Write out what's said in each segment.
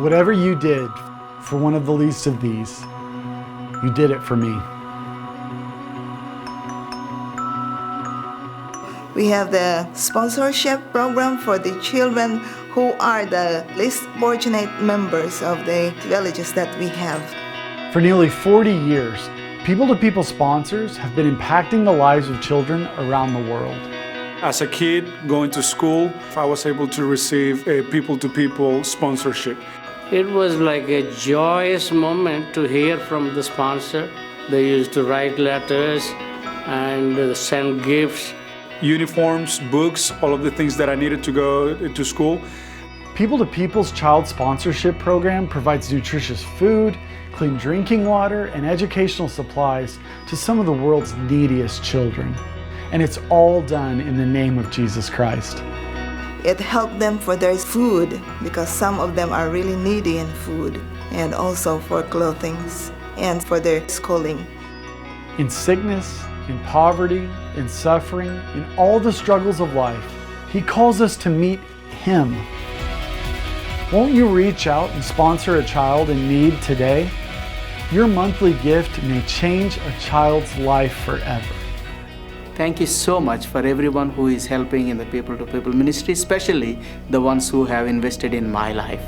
Whatever you did for one of the least of these, you did it for me. We have the sponsorship program for the children who are the least fortunate members of the villages that we have. For nearly 40 years, people-to-people sponsors have been impacting the lives of children around the world. As a kid going to school, I was able to receive a people-to-people sponsorship. It was like a joyous moment to hear from the sponsor. They used to write letters and send gifts. Uniforms, books, all of the things that I needed to go to school. People-to-People's Child Sponsorship Program provides nutritious food, clean drinking water, and educational supplies to some of the world's neediest children. And it's all done in the name of Jesus Christ. It helped them for their food because some of them are really needy in food, and also for clothing and for their schooling. In sickness, in poverty, in suffering, in all the struggles of life, He calls us to meet Him. Won't you reach out and sponsor a child in need today? Your monthly gift may change a child's life forever. Thank you so much for everyone who is helping in the people-to-people ministry, especially the ones who have invested in my life.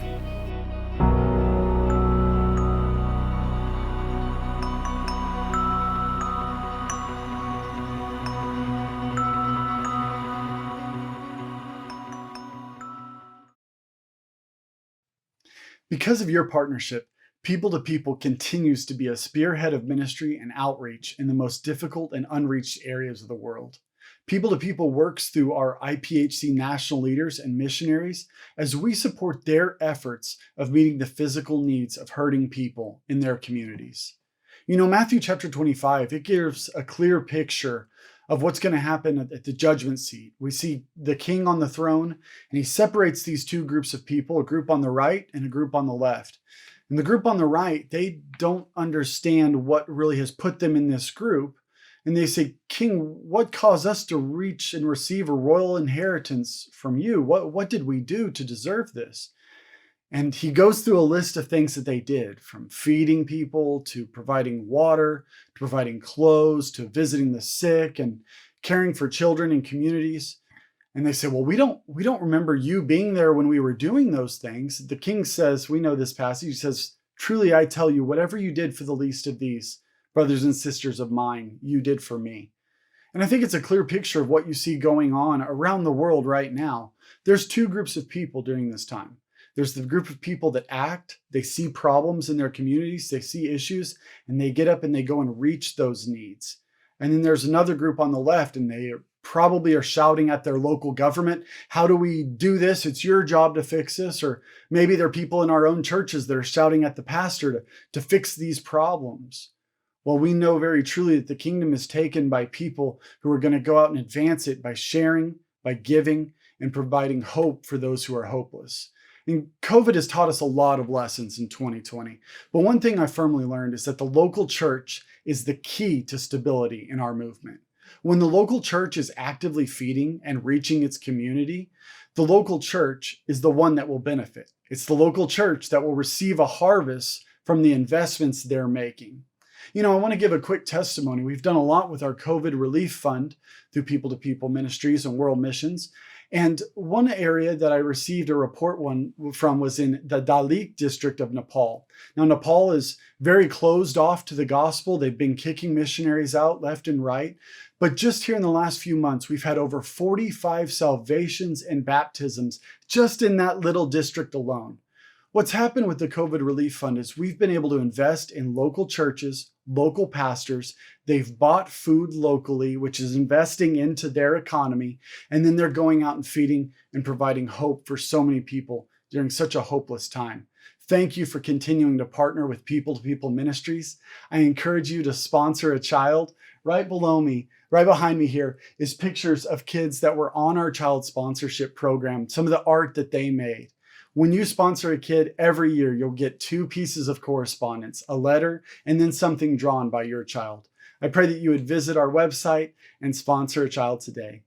Because of your partnership, People-to-People continues to be a spearhead of ministry and outreach in the most difficult and unreached areas of the world. People-to-People works through our IPHC national leaders and missionaries as we support their efforts of meeting the physical needs of hurting people in their communities. You know, Matthew chapter 25, it gives a clear picture of what's going to happen at the judgment seat. We see the king on the throne, and he separates these two groups of people, a group on the right and a group on the left. And the group on the right, they don't understand what really has put them in this group. And they say, King, what caused us to reach and receive a royal inheritance from you? What did we do to deserve this? And he goes through a list of things that they did, from feeding people to providing water, to providing clothes, to visiting the sick and caring for children in communities. And they say, well, we don't remember you being there when we were doing those things. The king says, we know this passage, he says, truly I tell you, whatever you did for the least of these brothers and sisters of mine, you did for me. And I think it's a clear picture of what you see going on around the world right now. There's two groups of people during this time. There's the group of people that act, they see problems in their communities, they see issues, and they get up and they go and reach those needs. And then there's another group on the left, and they probably are shouting at their local government, how do we do this? It's your job to fix this. Or maybe there are people in our own churches that are shouting at the pastor to fix these problems. Well, we know very truly that the kingdom is taken by people who are going to go out and advance it by sharing, by giving, and providing hope for those who are hopeless. And COVID has taught us a lot of lessons in 2020. But one thing I firmly learned is that the local church is the key to stability in our movement. When the local church is actively feeding and reaching its community, the local church is the one that will benefit. It's the local church that will receive a harvest from the investments they're making. You know, I want to give a quick testimony. We've done a lot with our COVID relief fund through People-to-People Ministries and World Missions. And one area that I received a report from was in the Dalit district of Nepal. Now, Nepal is very closed off to the gospel. They've been kicking missionaries out left and right. But just here in the last few months, we've had over 45 salvations and baptisms just in that little district alone. What's happened with the COVID Relief Fund is we've been able to invest in local churches, local pastors. They've bought food locally, which is investing into their economy. And then they're going out and feeding and providing hope for so many people during such a hopeless time. Thank you for continuing to partner with People-to-People Ministries. I encourage you to sponsor a child. Right below me, right behind me here, is pictures of kids that were on our child sponsorship program, some of the art that they made. When you sponsor a kid, every year you'll get 2 pieces of correspondence, a letter, and then something drawn by your child. I pray that you would visit our website and sponsor a child today.